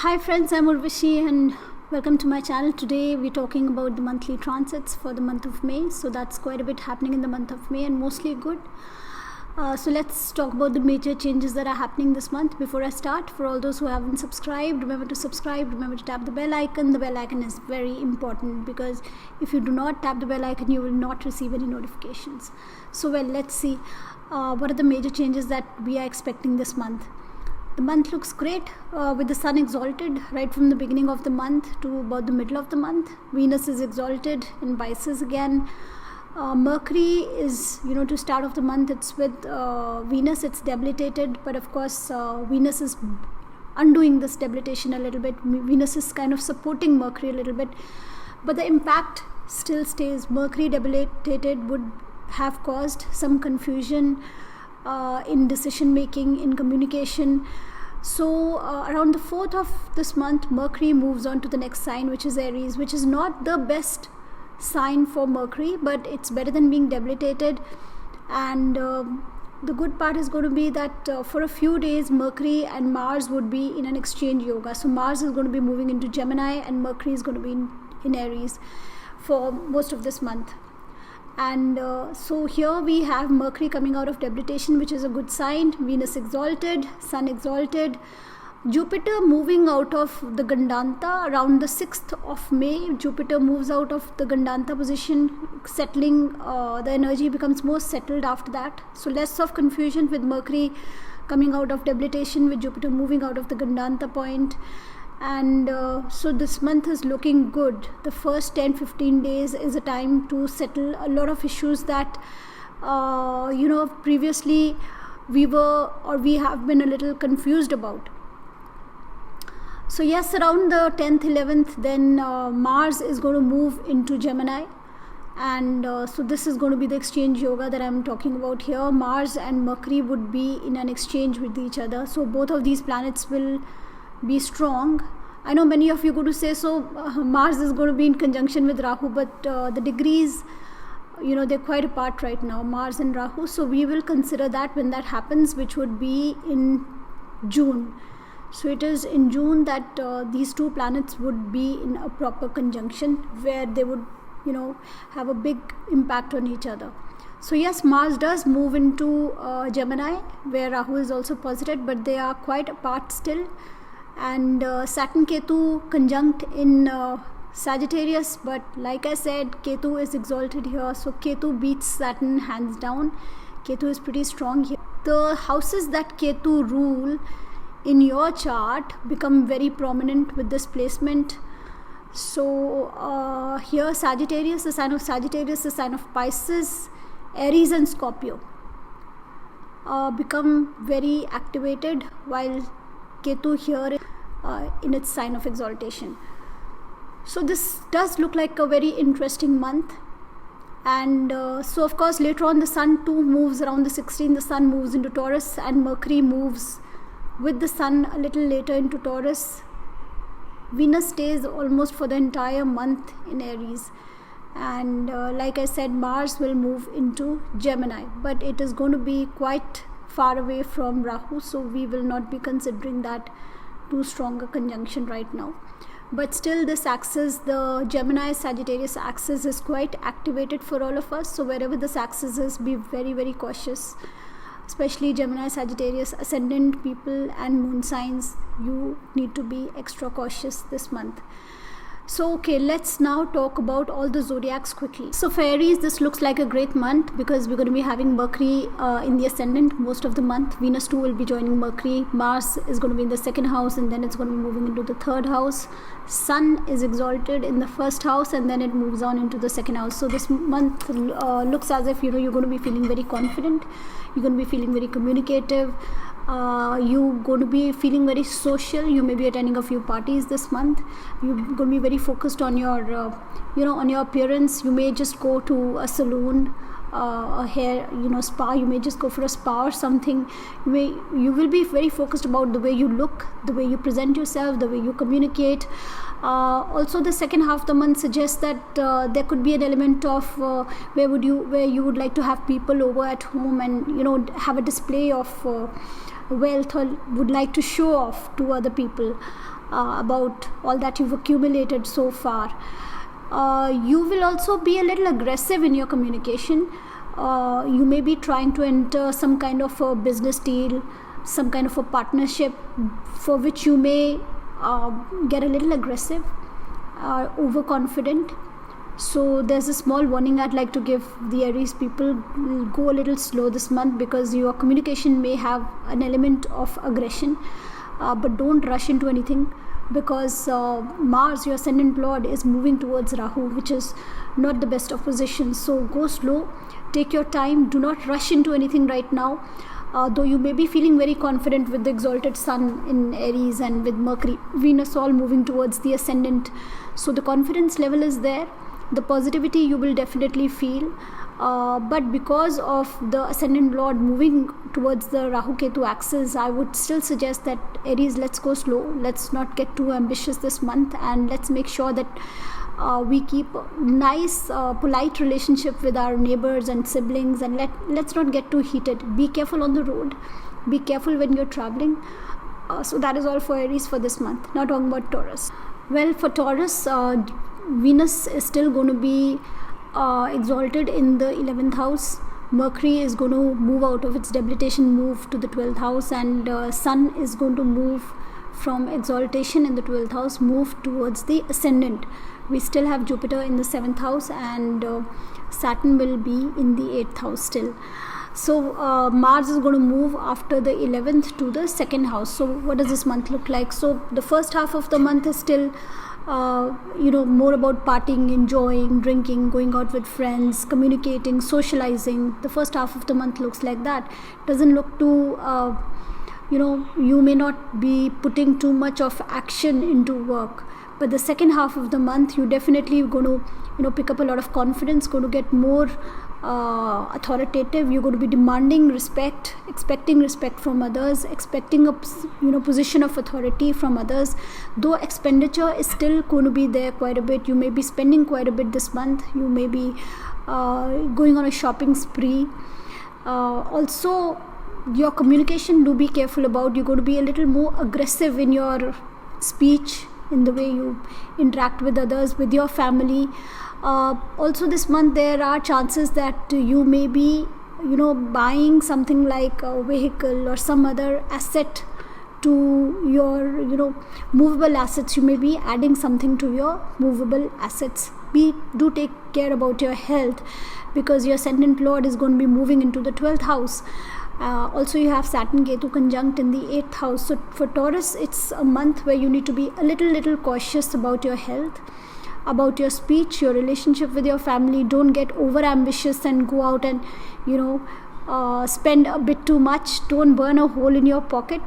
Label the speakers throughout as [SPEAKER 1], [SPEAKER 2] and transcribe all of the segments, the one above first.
[SPEAKER 1] Hi friends, I'm Urvashi and welcome to my channel. Today we're talking about the monthly transits for the month of May. So that's quite a bit happening in the month of May and mostly good. So let's talk about the major changes that are happening this month. Before I start, for all those who haven't subscribed, remember to subscribe, remember to tap the bell icon. The bell icon is very important because if you do not tap the bell icon, you will not receive any notifications. So let's see what are the major changes that we are expecting this month. The month looks great with the sun exalted right from the beginning of the month to about the middle of the month. Venus is exalted in Pisces again. Mercury is, to start off the month, it's with Venus, it's debilitated, but of course Venus is undoing this debilitation a little bit. Venus is kind of supporting Mercury a little bit, but the impact still stays. Mercury debilitated would have caused some confusion in decision making, in communication. So around the 4th of this month, Mercury moves on to the next sign, which is Aries, which is not the best sign for Mercury, but it's better than being debilitated. And the good part is going to be that for a few days Mercury and Mars would be in an exchange yoga. So Mars is going to be moving into Gemini and Mercury is going to be in Aries for most of this month. And so here we have Mercury coming out of debilitation, which is a good sign. Venus exalted, Sun exalted, Jupiter moving out of the gandanta around the 6th of May. Jupiter moves out of the gandanta position, settling, the energy becomes more settled after that. So less of confusion with Mercury coming out of debilitation, with Jupiter moving out of the gandanta point. And so this month is looking good. The first 10-15 days is a time to settle a lot of issues that previously we have been a little confused about. So yes, around the 10th 11th then Mars is going to move into Gemini, and so this is going to be the exchange yoga that I'm talking about here. Mars and Mercury would be in an exchange with each other, so both of these planets will be strong. I know many of you go to say, so Mars is going to be in conjunction with Rahu, but the degrees, they're quite apart right now, Mars and Rahu. So we will consider that when that happens, which would be in June. So it is in June that these two planets would be in a proper conjunction where they would, have a big impact on each other. So yes, Mars does move into Gemini, where Rahu is also posited, but they are quite apart still. And Saturn Ketu conjunct in Sagittarius, but like I said, Ketu is exalted here, so Ketu beats Saturn hands down. Ketu is pretty strong here. The houses that Ketu rule in your chart become very prominent with this placement. So here Sagittarius, the sign of Sagittarius, the sign of Pisces, Aries and Scorpio become very activated, while Ketu here in its sign of exaltation. So this does look like a very interesting month. And so of course later on the Sun too moves around the 16th. The Sun moves into Taurus and Mercury moves with the Sun a little later into Taurus. Venus stays almost for the entire month in Aries. And like I said, Mars will move into Gemini, but it is going to be quite far away from Rahu, so we will not be considering that too strong a conjunction right now. But still this axis, the Gemini Sagittarius axis, is quite activated for all of us. So wherever this axis is, be very, very cautious, especially Gemini Sagittarius ascendant people and moon signs. You need to be extra cautious this month. So okay, let's now talk about all the zodiacs quickly. So for Aries, this looks like a great month because we're going to be having Mercury in the ascendant most of the month. Venus too will be joining Mercury. Mars is going to be in the 2nd house and then it's going to be moving into the 3rd house. Sun is exalted in the 1st house and then it moves on into the 2nd house. So this month looks as if you're going to be feeling very confident. You're going to be feeling very communicative. You're going to be feeling very social. You may be attending a few parties this month. You're going to be very focused on your on your appearance. You may just go to a salon, a hair spa. You may just go for a spa or something. You will be very focused about the way you look, the way you present yourself, the way you communicate. Also the 2nd half of the month suggests that there could be an element of where you would like to have people over at home and have a display of wealth, or would like to show off to other people. about all that you've accumulated so far. You will also be a little aggressive in your communication. You may be trying to enter some kind of a business deal, some kind of a partnership, for which you may get a little aggressive, overconfident. So there's a small warning I'd like to give the Aries people. Go a little slow this month, because your communication may have an element of aggression, but don't rush into anything, because Mars, your ascendant lord, is moving towards Rahu, which is not the best of positions. So go slow, take your time, do not rush into anything right now. Though you may be feeling very confident with the exalted sun in Aries and with Mercury, Venus all moving towards the ascendant. So the confidence level is there. The positivity you will definitely feel. But because of the ascendant lord moving towards the Rahu Ketu axis, I would still suggest that Aries, let's go slow. Let's not get too ambitious this month, and let's make sure that we keep nice, polite relationship with our neighbors and siblings, and let's not get too heated. Be careful on the road. Be careful when you're traveling. So that is all for Aries for this month. Now talking about Taurus. Well, for Taurus, Venus is still going to be exalted in the 11th house. Mercury is going to move out of its debilitation, move to the 12th house, and Sun is going to move from exaltation in the 12th house, move towards the ascendant. We still have Jupiter in the 7th house, and Saturn will be in the 8th house still. So Mars is going to move after the 11th to the 2nd house. So what does this month look like? So the first half of the month is still more about partying, enjoying, drinking, going out with friends, communicating, socializing. The first half of the month looks like that. Doesn't look too you may not be putting too much of action into work. But the second half of the month, you definitely going to pick up a lot of confidence, going to get more authoritative. You're going to be demanding respect, expecting respect from others, expecting a position of authority from others. Though expenditure is still going to be there quite a bit. You may be spending quite a bit this month. You may be going on a shopping spree. Also, your communication, do be careful about. You're going to be a little more aggressive in your speech, in the way you interact with others, with your family. Also this month there are chances that you may be buying something like a vehicle or some other asset to your movable assets. You may be adding something to your movable assets. Do take care about your health, because your ascendant lord is going to be moving into the 12th house. Also you have Saturn Ketu conjunct in the 8th house. So for Taurus, it's a month where you need to be a little cautious about your health, about your speech, your relationship with your family. Don't get over ambitious and go out and spend a bit too much. Don't burn a hole in your pocket,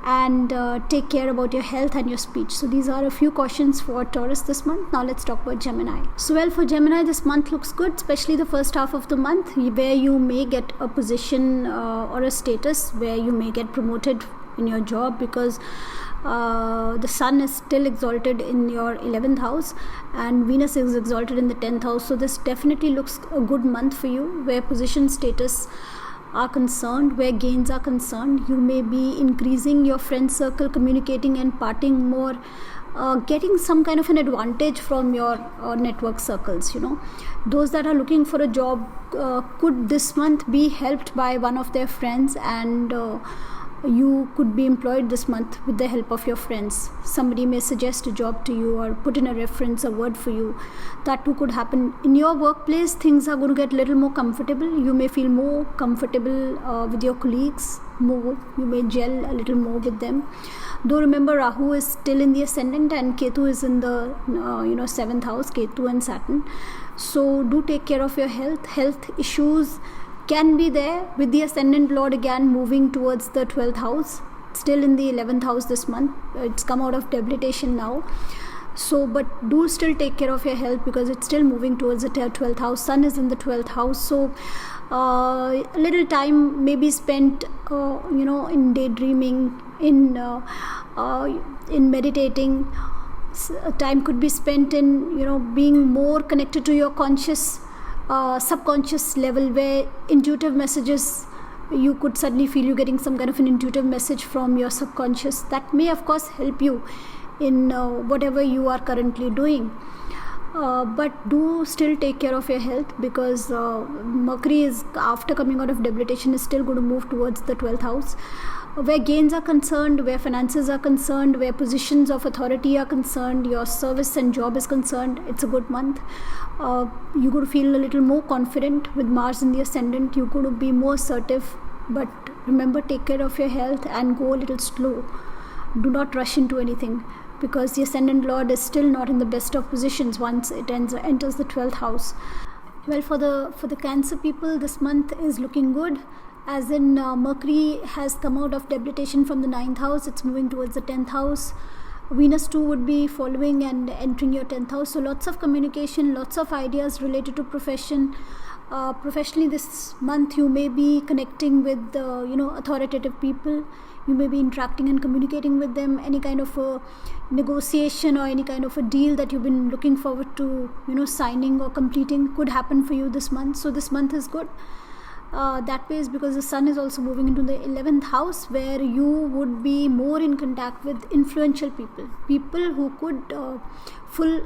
[SPEAKER 1] and take care about your health and your speech. So these are a few cautions for Taurus this month. Now let's talk about Gemini. So well, for Gemini, this month looks good, especially the first half of the month, where you may get a position or a status where you may get promoted in your job, because the sun is still exalted in your 11th house and Venus is exalted in the 10th house. So this definitely looks a good month for you, where position, status are concerned, where gains are concerned. You may be increasing your friend circle, communicating and partying more, getting some kind of an advantage from your network circles. Those that are looking for a job could this month be helped by one of their friends, and you could be employed this month with the help of your friends. Somebody may suggest a job to you or put in a reference, a word for you. That too could happen. In your workplace, things are going to get a little more comfortable. You may feel more comfortable with your colleagues. You may gel a little more with them. Though remember, Rahu is still in the ascendant and Ketu is in the 7th house, Ketu and Saturn. So do take care of your health. Health issues can be there with the ascendant lord again moving towards the 12th house, still in the 11th house this month. It's come out of debilitation now. So but do still take care of your health, because it's still moving towards the 12th house. Sun is in the 12th house. So a little time may be spent in daydreaming, in meditating. Time could be spent in being more connected to your conscious subconscious level, where intuitive messages, you could suddenly feel you getting some kind of an intuitive message from your subconscious. That may of course help you in whatever you are currently doing. But do still take care of your health, because Mercury is, after coming out of debilitation, is still going to move towards the 12th house. Where gains are concerned, where finances are concerned, where positions of authority are concerned, your service and job is concerned, it's a good month. You're going to feel a little more confident with Mars in the ascendant. You're going to be more assertive, but remember, take care of your health and go a little slow. Do not rush into anything, because the ascendant lord is still not in the best of positions once it enters the 12th house. Well, for the Cancer people, this month is looking good, as in Mercury has come out of debilitation from the 9th house. It's moving towards the 10th house. Venus too would be following and entering your 10th house. So lots of communication, lots of ideas related to profession. Professionally this month you may be connecting with authoritative people. You may be interacting and communicating with them. Any kind of a negotiation or any kind of a deal that you've been looking forward to signing or completing could happen for you this month. So this month is good. That way is because the sun is also moving into the 11th house, where you would be more in contact with influential people who could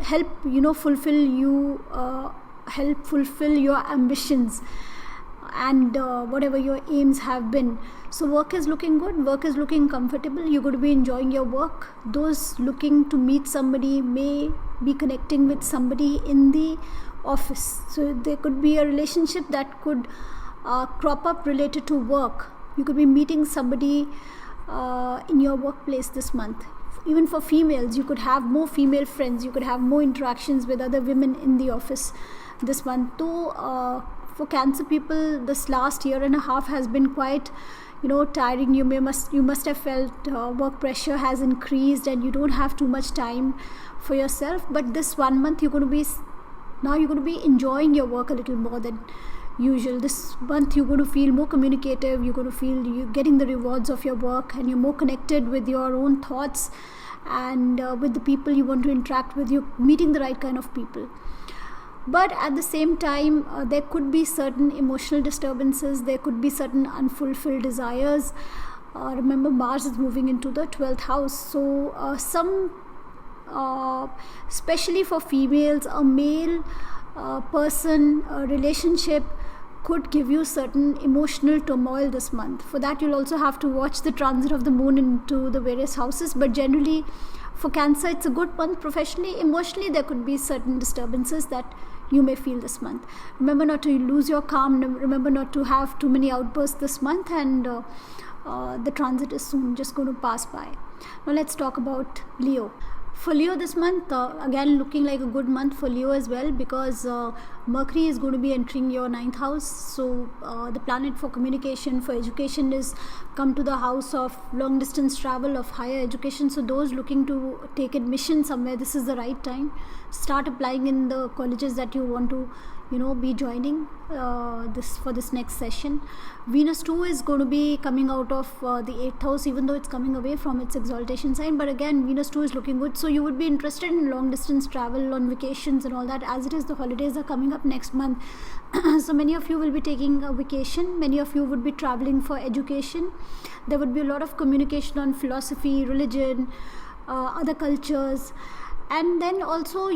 [SPEAKER 1] help fulfill your ambitions and whatever your aims have been. So work is looking good, work is looking comfortable. You're going to be enjoying your work. Those looking to meet somebody may be connecting with somebody in the office. So there could be a relationship that could crop up related to work. You could be meeting somebody in your workplace this month. Even for females, you could have more female friends. You could have more interactions with other women in the office this month. Though for Cancer people, this last year and a half has been quite tiring. You must have felt work pressure has increased and you don't have too much time for yourself. But this 1 month you're going to be enjoying your work a little more than usual. This month you're going to feel more communicative. You're going to feel you're getting the rewards of your work, and you're more connected with your own thoughts and with the people you want to interact with. You're meeting the right kind of people. But at the same time, there could be certain emotional disturbances. There could be certain unfulfilled desires. Remember, Mars is moving into the 12th house. So especially for females, a male person, a relationship could give you certain emotional turmoil this month. For that, you'll also have to watch the transit of the moon into the various houses. But generally, for Cancer, it's a good month. Professionally, emotionally, there could be certain disturbances that you may feel this month. Remember not to lose your calm. Remember not to have too many outbursts this month. And the transit is soon just going to pass by. Now let's talk about Leo. For Leo this month, again looking like a good month for Leo as well, because Mercury is going to be entering your 9th house. So the planet for communication, for education, is come to the house of long distance travel, of higher education. So those looking to take admission somewhere, this is the right time. Start applying in the colleges that you want to be joining for this next session. Venus too is going to be coming out of the 8th house, even though it's coming away from its exaltation sign. But again, Venus too is looking good. So you would be interested in long distance travel, on vacations and all that. As it is, the holidays are coming up next month. So many of you will be taking a vacation. Many of you would be traveling for education. There would be a lot of communication on philosophy, religion, other cultures. And then also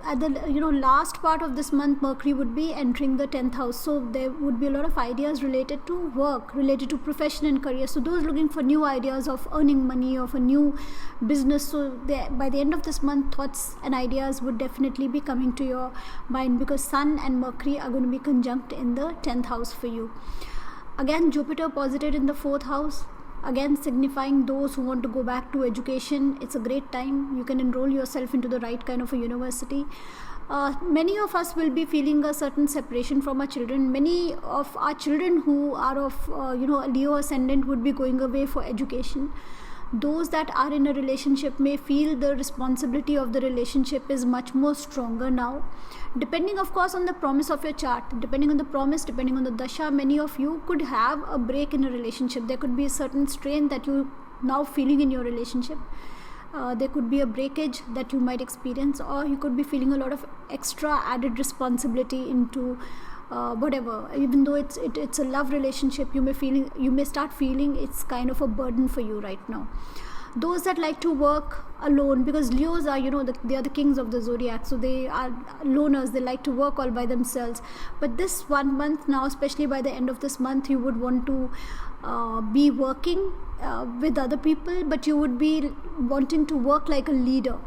[SPEAKER 1] at the last part of this month, Mercury would be entering the 10th house. So there would be a lot of ideas related to work, related to profession and career. So those looking for new ideas of earning money, of a new business. So by the end of this month, thoughts and ideas would definitely be coming to your mind, because Sun and Mercury are going to be conjunct in the 10th house for you. Again, Jupiter posited in the 4th house. Again, signifying those who want to go back to education. It's a great time. You can enroll yourself into the right kind of a university. Many of us will be feeling a certain separation from our children. Many of our children who are of Leo ascendant would be going away for education. Those that are in a relationship may feel the responsibility of the relationship is much more stronger now. Depending, of course, on the promise of your chart, depending on the promise, depending on the dasha, many of you could have a break in a relationship. There could be a certain strain that you now feeling in your relationship. There could be a breakage that you might experience, or you could be feeling a lot of extra added responsibility into whatever. Even though it's a love relationship, you may start feeling it's kind of a burden for you right now. Those that like to work alone, because Leos are, they are the kings of the zodiac, so they are loners, they like to work all by themselves. But this 1 month now, especially by the end of this month, you would want to be working with other people, but you would be wanting to work like a leader.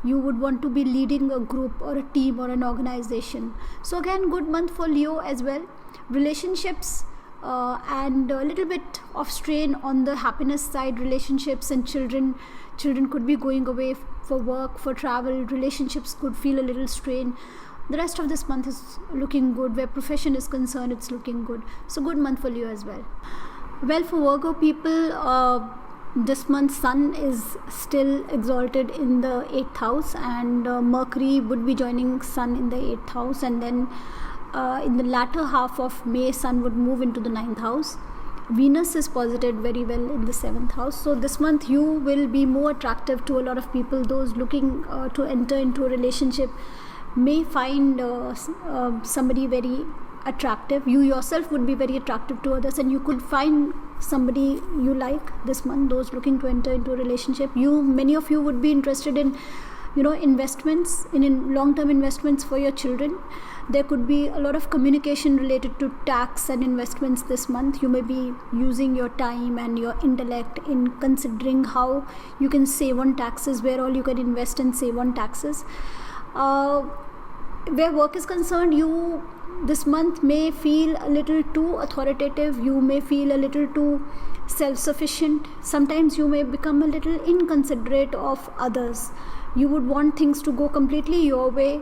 [SPEAKER 1] You would want to be leading a group or a team or an organization. So again, good month for Leo as well. Relationships and a little bit of strain on the happiness side. Relationships and children could be going away for work, for travel. Relationships could feel a little strain. The rest of this month is looking good. Where profession is concerned, it's looking good. So good month for Leo as well. Well, for Virgo people, this month Sun is still exalted in the 8th house, and Mercury would be joining Sun in the 8th house, and then in the latter half of May, Sun would move into the 9th house. Venus is posited very well in the 7th house. So this month you will be more attractive to a lot of people. Those looking to enter into a relationship may find somebody very attractive. You yourself would be very attractive to others, and you could find somebody you like this month. Those looking to enter into a relationship, many of you would be interested in investments, in long-term investments for your children. There could be a lot of communication related to tax and investments this month. You may be using your time and your intellect in considering how you can save on taxes, where all you can invest and save on taxes. Where work is concerned, you this month may feel a little too authoritative. You may feel a little too self-sufficient. Sometimes you may become a little inconsiderate of others. You would want things to go completely your way,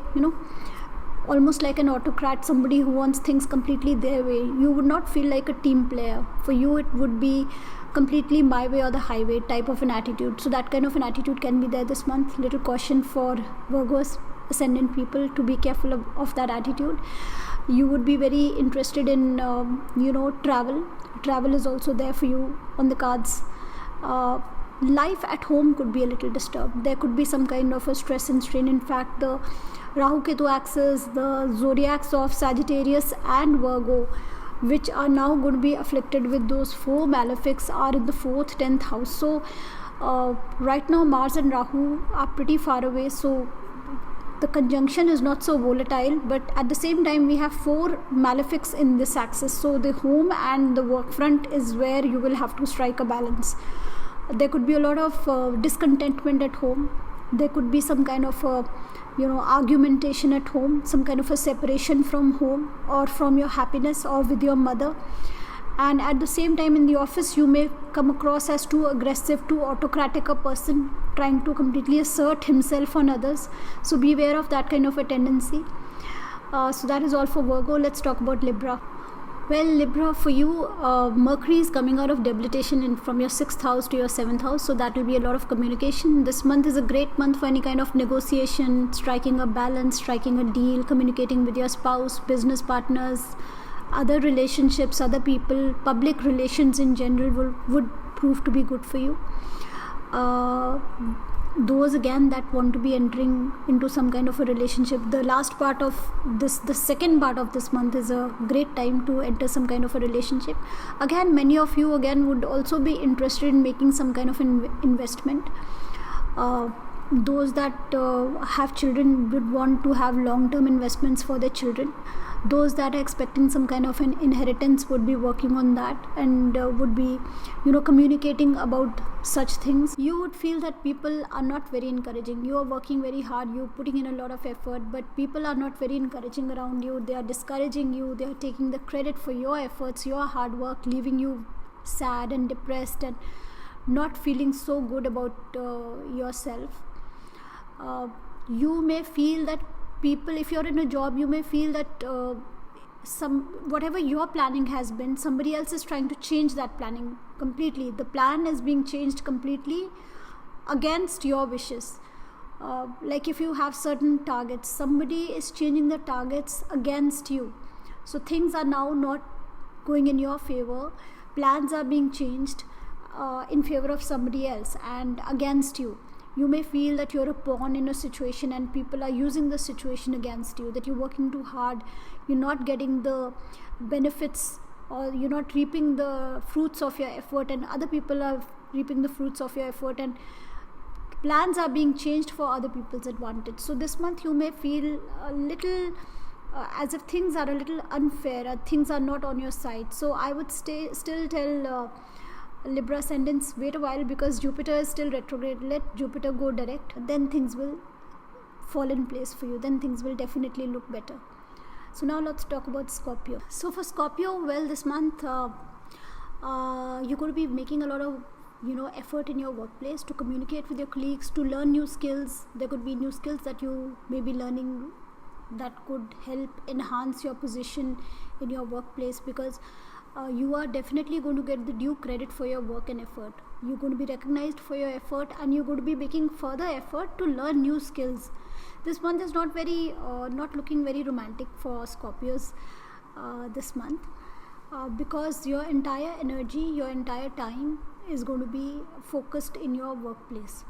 [SPEAKER 1] almost like an autocrat, somebody who wants things completely their way. You would not feel like a team player. For you, it would be completely my way or the highway type of an attitude. So that kind of an attitude can be there this month. Little caution for Virgo's ascendant people to be careful of that attitude. You would be very interested in, travel. Travel is also there for you on the cards. Life at home could be a little disturbed. There could be some kind of a stress and strain. In fact, the Rahu Ketu axis, the zodiacs of Sagittarius and Virgo, which are now going to be afflicted with those 4 malefics, are in the 4th, 10th house. So right now Mars and Rahu are pretty far away, so the conjunction is not so volatile, but at the same time we have 4 malefics in this axis. So the home and the work front is where you will have to strike a balance. There could be a lot of discontentment at home. There could be some kind of argumentation at home, some kind of a separation from home or from your happiness or with your mother. And at the same time in the office, you may come across as too aggressive, too autocratic a person, trying to completely assert himself on others. So be aware of that kind of a tendency. So that is all for Virgo. Let's talk about Libra. Well, Libra, for you, Mercury is coming out of debilitation from your 6th house to your 7th house. So that will be a lot of communication. This month is a great month for any kind of negotiation, striking a balance, striking a deal, communicating with your spouse, business partners, other relationships, other people. Public relations in general would prove to be good for you. Those again that want to be entering into some kind of a relationship, the second part of this month is a great time to enter some kind of a relationship. Again, many of you would also be interested in making some kind of an investment. Those that have children would want to have long-term investments for their children. Those that are expecting some kind of an inheritance would be working on that and would be communicating about such things. You would feel that people are not very encouraging. You are working very hard, you're putting in a lot of effort, but people are not very encouraging around you. They are discouraging you. They are taking the credit for your efforts, your hard work, leaving you sad and depressed and not feeling so good about yourself. You may feel that people, if you're in a job, you may feel that whatever your planning has been, somebody else is trying to change that planning completely. The plan is being changed completely against your wishes. Like if you have certain targets, somebody is changing the targets against you. So things are now not going in your favor. Plans are being changed in favor of somebody else and against you. You may feel that you're a pawn in a situation and people are using the situation against you, that you're working too hard, you're not getting the benefits or you're not reaping the fruits of your effort, and other people are reaping the fruits of your effort, and plans are being changed for other people's advantage. So this month you may feel a little as if things are a little unfair, things are not on your side. So I would still tell Libra ascendants, wait a while, because Jupiter is still retrograde. Let Jupiter go direct, then things will fall in place for you, then things will definitely look better. So now let's talk about Scorpio. So for Scorpio, well, this month you're going to be making a lot of effort in your workplace to communicate with your colleagues, to learn new skills. There could be new skills that you may be learning that could help enhance your position in your workplace, because you are definitely going to get the due credit for your work and effort. You're going to be recognized for your effort, and you're going to be making further effort to learn new skills. This month is not looking very romantic for Scorpios this month, because your entire energy, your entire time is going to be focused in your workplace,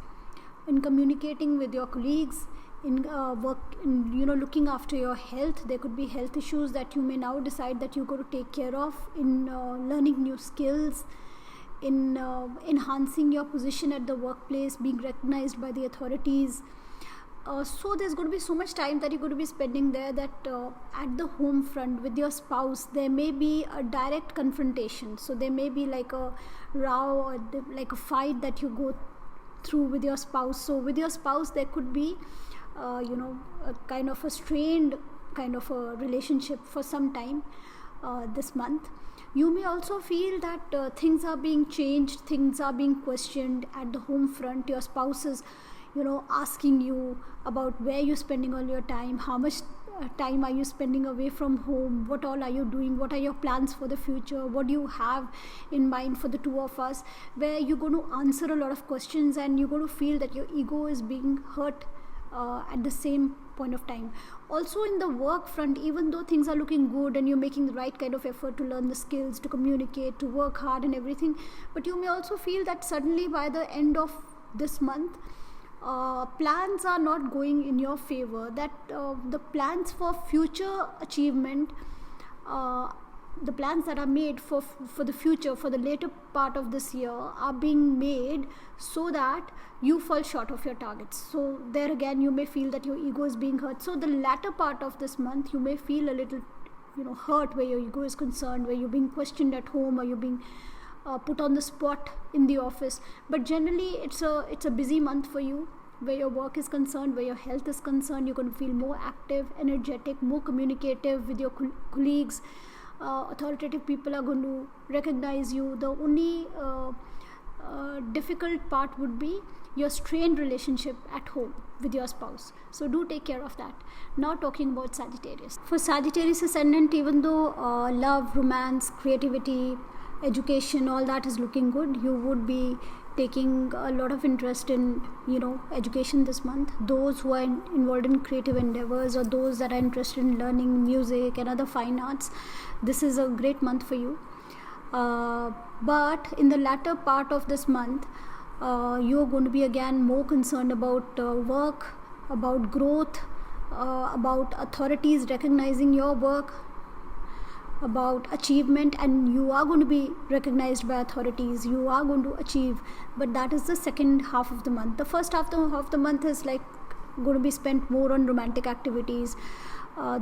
[SPEAKER 1] in communicating with your colleagues, in looking after your health. There could be health issues that you may now decide that you're going to take care of, in learning new skills, in enhancing your position at the workplace, being recognized by the authorities. So there's going to be so much time that you're going to be spending there, that at the home front with your spouse there may be a direct confrontation. So there may be like a row or like a fight that you go through with your spouse. So with your spouse there could be a kind of a strained kind of a relationship for some time this month. You may also feel that things are being changed, things are being questioned at the home front. Your spouse is asking you about where you're spending all your time, how much time are you spending away from home, what all are you doing, what are your plans for the future, what do you have in mind for the two of us, where you're going to answer a lot of questions, and you're going to feel that your ego is being hurt at the same point of time. Also in the work front, even though things are looking good and you're making the right kind of effort to learn the skills, to communicate, to work hard and everything, but you may also feel that suddenly by the end of this month plans are not going in your favor, that the plans for future achievement, the plans that are made for the future, for the later part of this year, are being made so that you fall short of your targets. So there again you may feel that your ego is being hurt. So the latter part of this month you may feel a little hurt where your ego is concerned, where you're being questioned at home, or you're being put on the spot in the office. But generally it's a busy month for you, where your work is concerned, where your health is concerned. You're going to feel more active, energetic, more communicative with your colleagues. Authoritative people are going to recognize you. The only difficult part would be your strained relationship at home with your spouse. So do take care of that. Now talking about Sagittarius. For Sagittarius ascendant, even though love, romance, creativity, education, all that is looking good, you would be taking a lot of interest in education this month. Those who are involved in creative endeavors, or those that are interested in learning music and other fine arts, this is a great month for you. But in the latter part of this month, you're going to be again more concerned about work, about growth, about authorities recognizing your work, about achievement, and you are going to be recognized by authorities, you are going to achieve. But that is the second half of the month. The first half of the month is like going to be spent more on romantic activities.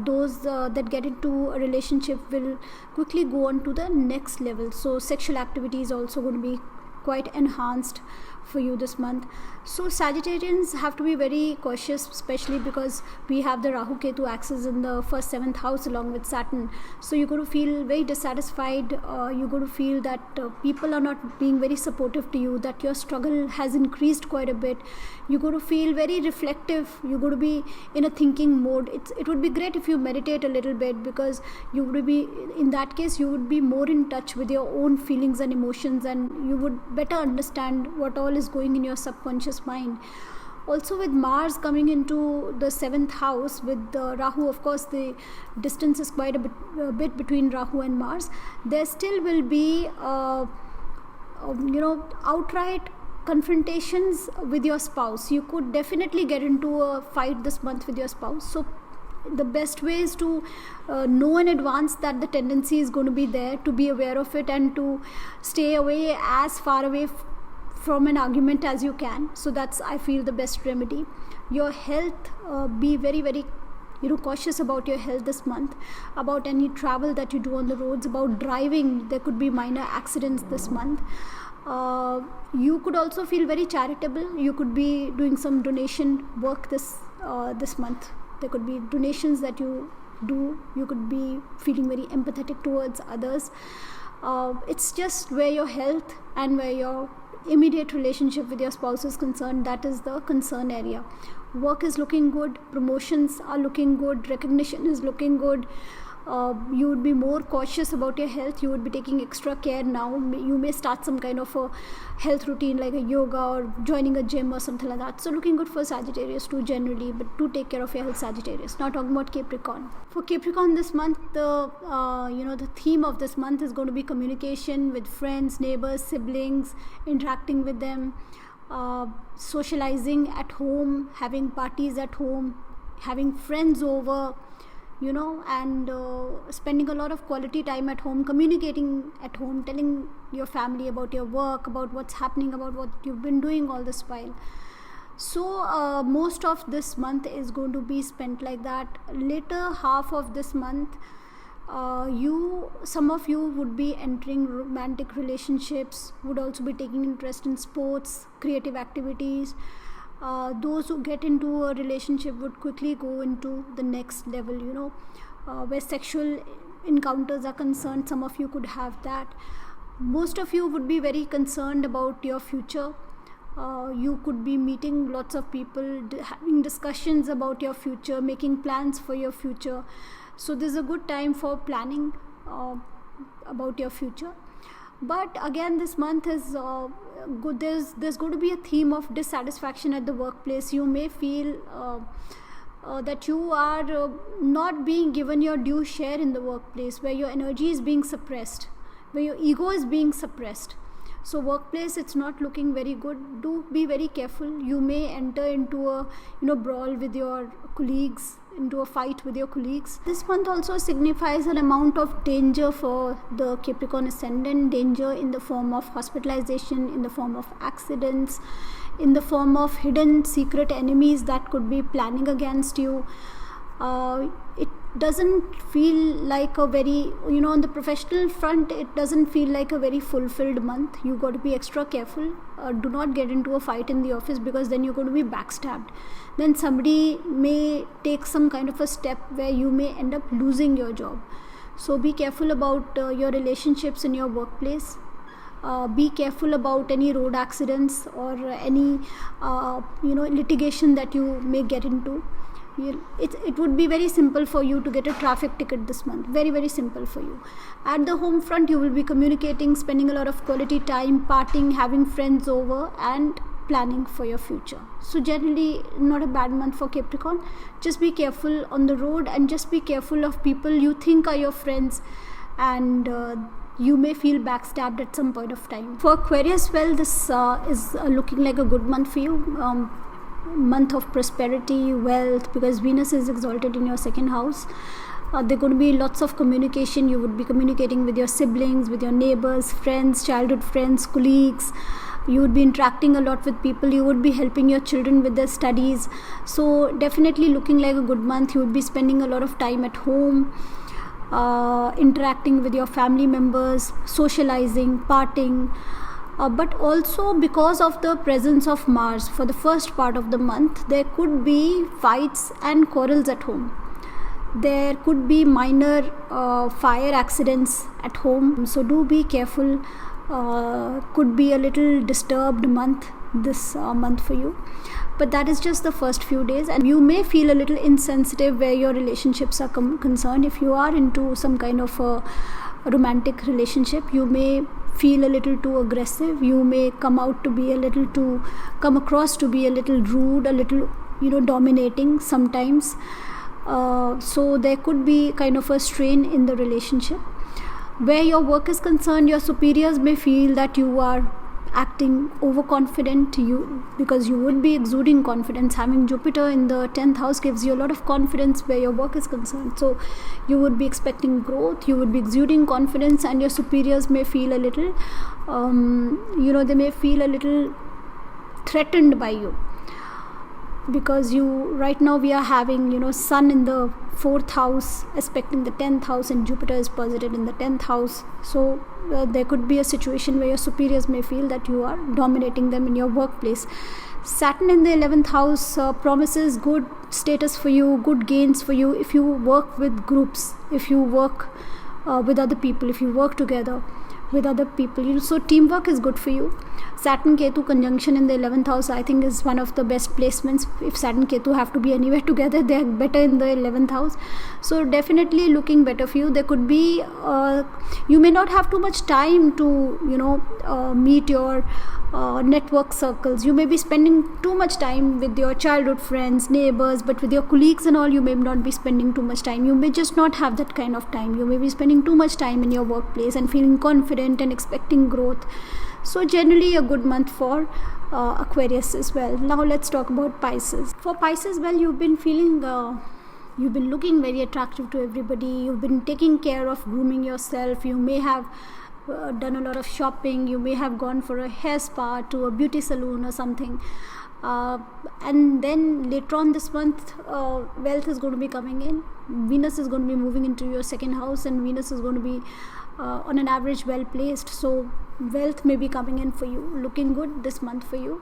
[SPEAKER 1] Those that get into a relationship will quickly go on to the next level. So sexual activity is also going to be quite enhanced for you this month. So Sagittarians have to be very cautious, especially because we have the Rahu Ketu axis in the first 7th house along with Saturn. So you're going to feel very dissatisfied. You're going to feel that people are not being very supportive to you, that your struggle has increased quite a bit. You're going to feel very reflective. You're going to be in a thinking mode. It would be great if you meditate a little bit, because you would be, in that case, you would be more in touch with your own feelings and emotions, and you would better understand what all is going in your subconscious mind. Also with Mars coming into the 7th house with Rahu, of course the distance is quite a bit between Rahu and Mars. There still will be outright confrontations with your spouse. You could definitely get into a fight this month with your spouse. So the best way is to know in advance that the tendency is going to be there, to be aware of it, and to stay away as far away from an argument as you can. So that's, I feel, the best remedy. Your health, be very, very cautious about your health this month, about any travel that you do on the roads, about driving. There could be minor accidents this month. You could also feel very charitable. You could be doing some donation work this month. There could be donations that you do. You could be feeling very empathetic towards others. It's just where your health and where your immediate relationship with your spouse is concerned, that is the concern area. Work is looking good, promotions are looking good, recognition is looking good. You would be more cautious about your health. You would be taking extra care now. You may start some kind of a health routine like a yoga or joining a gym or something like that. So looking good for Sagittarius too generally, but do take care of your health, Sagittarius. Now talking about Capricorn. For Capricorn this month, the theme of this month is going to be communication with friends, neighbors, siblings, interacting with them, socializing at home, having parties at home, having friends over, and spending a lot of quality time at home, communicating at home, telling your family about your work, about what's happening, about what you've been doing all this while. So most of this month is going to be spent like that. Later half of this month, some of you would be entering romantic relationships, would also be taking interest in sports, creative activities. Those who get into a relationship would quickly go into the next level, where sexual encounters are concerned. Some of you could have that. Most of you would be very concerned about your future. You could be meeting lots of people, having discussions about your future, making plans for your future. So this is a good time for planning about your future. But again, this month is good. There's going to be a theme of dissatisfaction at the workplace. You may feel that you are not being given your due share in the workplace, where your energy is being suppressed, where your ego is being suppressed. So workplace, it's not looking very good. Do be very careful. You may enter into a brawl with your colleagues, into a fight with your colleagues. This month also signifies an amount of danger for the Capricorn ascendant. Danger in the form of hospitalization, in the form of accidents, in the form of hidden secret enemies that could be planning against you. It doesn't feel like a very, on the professional front, it doesn't feel like a very fulfilled month. You got to be extra careful. Do not get into a fight in the office, because then you're going to be backstabbed. Then somebody may take some kind of a step where you may end up losing your job. So be careful about your relationships in your workplace. Be careful about any road accidents or any litigation that you may get into. It would be very simple for you to get a traffic ticket this month. Very, very simple for you. At the home front, you will be communicating, spending a lot of quality time, partying, having friends over, and planning for your future. So generally, not a bad month for Capricorn. Just be careful on the road, and just be careful of people you think are your friends, and you may feel backstabbed at some point of time. For Aquarius, well, this is looking like a good month for you. Month of prosperity, wealth, because Venus is exalted in your second house. There are going to be lots of communication. You would be communicating with your siblings, with your neighbors, friends, childhood friends, colleagues. You would be interacting a lot with people. You would be helping your children with their studies. So definitely looking like a good month. You would be spending a lot of time at home, interacting with your family members, socializing, partying. But also, because of the presence of Mars for the first part of the month, there could be fights and quarrels at home. There could be minor fire accidents at home. So do be careful. Could be a little disturbed month, this month for you. But that is just the first few days, and you may feel a little insensitive where your relationships are concerned. If you are into some kind of a romantic relationship, you may feel a little too aggressive. You may come across to be a little rude, a little dominating sometimes. So there could be kind of a strain in the relationship. Where your work is concerned, your superiors may feel that you are acting overconfident, because you would be exuding confidence. Having Jupiter in the 10th house gives you a lot of confidence where your work is concerned. So you would be expecting growth, you would be exuding confidence, and your superiors may feel a little they may feel a little threatened by you, because right now we are having Sun in the 4th house aspecting the 10th house, and Jupiter is posited in the 10th house. So there could be a situation where your superiors may feel that you are dominating them in your workplace. Saturn in the 11th house promises good status for you, good gains for you if you work with groups, if you work with other people, if you work together with other people. So teamwork is good for you. Saturn Ketu conjunction in the 11th house, I think, is one of the best placements. If Saturn Ketu have to be anywhere together, they are better in the 11th house. So definitely looking better for you. There could be you may not have too much time to meet your network circles. You may be spending too much time with your childhood friends, neighbors, but with your colleagues and all, you may not be spending too much time. You may just not have that kind of time. You may be spending too much time in your workplace and feeling confident and expecting growth. So generally a good month for Aquarius as well. Now let's talk about Pisces. For Pisces, well, you've been looking very attractive to everybody. You've been taking care of grooming yourself. You may have done a lot of shopping. You may have gone for a hair spa, to a beauty salon or something. And then later on this month, wealth is going to be coming in. Venus is going to be moving into your 2nd house, and Venus is going to be on an average well placed. So wealth may be coming in for you, looking good this month for you.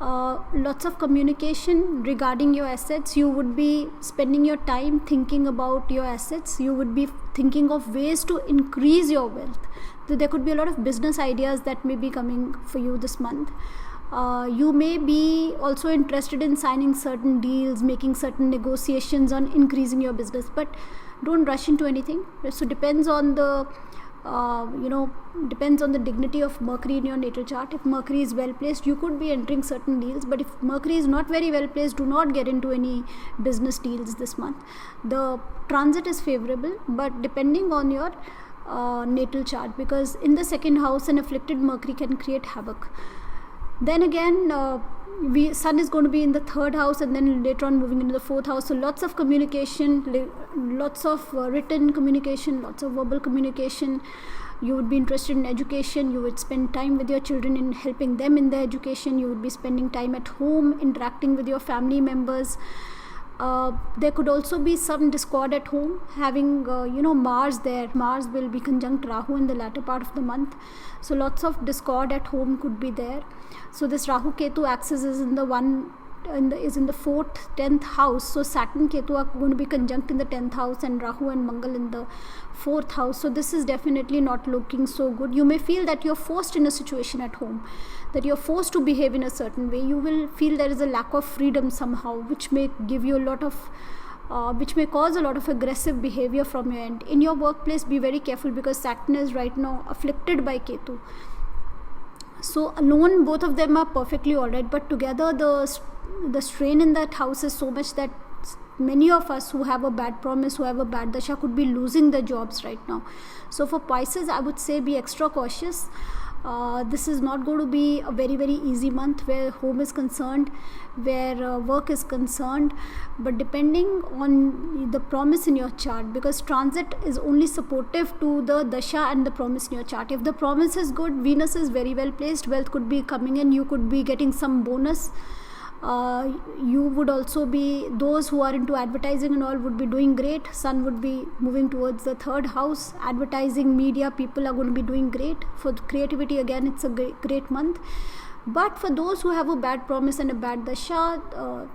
[SPEAKER 1] Lots of communication regarding your assets. You would be spending your time thinking about your assets. You would be thinking of ways to increase your wealth. There could be a lot of business ideas that may be coming for you this month. You may be also interested in signing certain deals, making certain negotiations on increasing your business, but don't rush into anything. So depends on the dignity of Mercury in your natal chart. If Mercury is well placed, you could be entering certain deals, but if Mercury is not very well placed, do not get into any business deals this month. The transit is favorable, but depending on your natal chart, because in the 2nd house an afflicted Mercury can create havoc. Then again, Sun is going to be in the 3rd house, and then later on moving into the 4th house. So lots of communication, lots of written communication, lots of verbal communication. You would be interested in education. You would spend time with your children in helping them in their education. You would be spending time at home interacting with your family members. There could also be some discord at home, having Mars there. Mars will be conjunct Rahu in the latter part of the month, so lots of discord at home could be there. So this Rahu Ketu axis is in the 4th 10th house. So Saturn Ketu are going to be conjunct in the 10th house, and Rahu and Mangal in the 4th house. So this is definitely not looking so good. You may feel that you're forced in a situation at home, that you're forced to behave in a certain way. You will feel there is a lack of freedom somehow, which may give you which may cause a lot of aggressive behavior from your end. In your workplace, be very careful, because Saturn is right now afflicted by Ketu. So alone, both of them are perfectly alright, but together the strain in that house is so much that many of us who have a bad promise, who have a bad dasha, could be losing their jobs right now. So for Pisces, I would say be extra cautious. This is not going to be a very, very easy month where home is concerned, where work is concerned, but depending on the promise in your chart, because transit is only supportive to the dasha and the promise in your chart. If the promise is good, Venus is very well placed, wealth could be coming in, you could be getting some bonus. You would also be, those who are into advertising and all would be doing great. Sun would be moving towards the 3rd house. Advertising, media, people are going to be doing great. For creativity, again, it's a great month. But for those who have a bad promise and a bad dasha,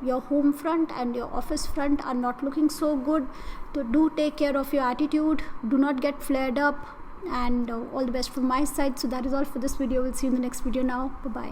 [SPEAKER 1] your home front and your office front are not looking so good. So do take care of your attitude. Do not get flared up. And all the best from my side. So that is all for this video. We'll see you in the next video now. Bye-bye.